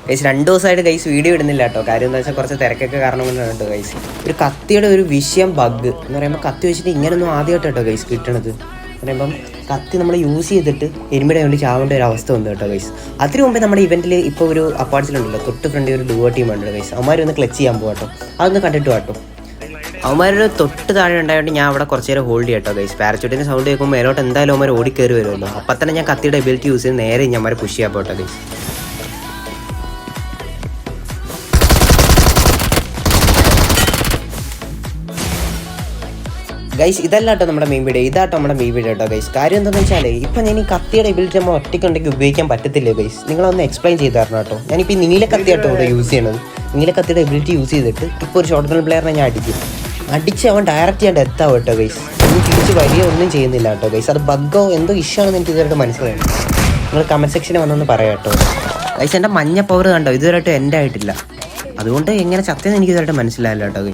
Guys 2 ദിവസമായിട്ട് guys video ഇടുന്നില്ല കേട്ടോ. കാര്യം എന്താ വെച്ചാൽ കുറച്ച് തിരക്കൊക്കെ കാരണം കൊണ്ടാണ് കേട്ടോ ഗൈസ്. ഒരു കത്തിയുടെ ഒരു വിഷയം ബഗ് എന്ന് പറയുമ്പോൾ കത്തി വെച്ചിട്ട് ഇങ്ങനെയൊന്നും ആദ്യമായിട്ട് കേട്ടോ ഗൈസ് കിട്ടണത്. പറയുമ്പം കത്തി നമ്മൾ യൂസ് ചെയ്തിട്ട് എരുമിയുടെ വേണ്ടി ചാവേണ്ട ഒരു അവസ്ഥ വന്നു കേട്ടോ ഗൈസ്. അതിന് മുമ്പേ നമ്മുടെ ഇവൻറ്റിൽ ഇപ്പോൾ ഒരു അപ്പാർട്സിലുണ്ടല്ലോ തൊട്ട് ഫ്രണ്ട് ഒരു ഡുവോ ടീം ഉണ്ട് ഗൈസ്. അവന്മാരൊന്ന് ക്ലച്ച് ചെയ്യാൻ പോകാട്ടോ, അതൊന്ന് കണ്ടിട്ട് കേട്ടോ. അവന്മാരുടെ തൊട്ട് താഴെ ഉണ്ടായതുകൊണ്ട് ഞാൻ അവിടെ കുറച്ച് നേരം ഹോൾഡ് ചെയ്യട്ടോ ഗൈസ്. പാരച്യൂട്ടിൻ്റെ സൗണ്ട് കേൾക്കുമ്പോൾ മേലോട്ട് എന്തായാലും അവന്മാർ ഓടിക്കയറി വരുമല്ലോ. അപ്പം തന്നെ ഞാൻ കത്തിയുടെ എബിലിറ്റി യൂസ് ചെയ്ത് നേരെ ഞാൻ അവന്മാരെ പുഷ് ചെയ്യാൻ പോട്ടോ ഗൈസ്. ഗൈസ് ഇതല്ല കേട്ടോ നമ്മുടെ മെയിൻ വീഡിയോ, ഇതാട്ടോ നമ്മുടെ മെയിൻ വീഡിയോ കേട്ടോ ഗൈസ്. കാര്യം എന്താണെന്ന് വെച്ചാൽ ഇപ്പം ഞാൻ ഈ കത്തിയുടെ എബിലിറ്റി നമ്മൾ ഒറ്റയ്ക്കുണ്ടെങ്കിൽ ഉപയോഗിക്കാൻ പറ്റത്തില്ല ഗൈസ്. നിങ്ങളൊന്ന് എക്സ്പ്ലെയിൻ ചെയ്ത് തരണം കേട്ടോ. ഞാനിപ്പോൾ ഈ നീലക്കത്തി കേട്ടോ ഇവിടെ യൂസ് ചെയ്യണത്. നീലക്കത്തിയുടെ എബിലിറ്റി യൂസ് ചെയ്തിട്ട് ഇപ്പോൾ ഒരു ഷോട്ട് ഗൺ പ്ലെയറിനെ ഞാൻ അടിച്ച് അവൻ ഡയറക്റ്റ് ചെയ്യാൻ ഡെത്താവും കേട്ടോ ഗൈസ്. ഒന്നും തിരിച്ച് വലിയ ഒന്നും ചെയ്യുന്നില്ല കേട്ടോ ഗൈസ്. അത് ബഗ്ഗോ എന്തോ ഇഷ്യൂ ആണെന്ന് എനിക്ക് ഇതുവരെയായിട്ട് മനസ്സിലായി. നിങ്ങൾ കമൻറ്റ് സെക്ഷനിൽ വന്നൊന്ന് പറയാം കേട്ടോ ഗൈസ്. എൻ്റെ മഞ്ഞ പവർ കണ്ടോ ഇതുവരെയായിട്ട് എൻ്റെ ആയിട്ടില്ല. അതുകൊണ്ട് എങ്ങനെ ചത്തയെന്ന് എനിക്ക് ഇതുവരെയായിട്ട് മനസ്സിലായില്ല കേട്ടോ ഗൈസ്.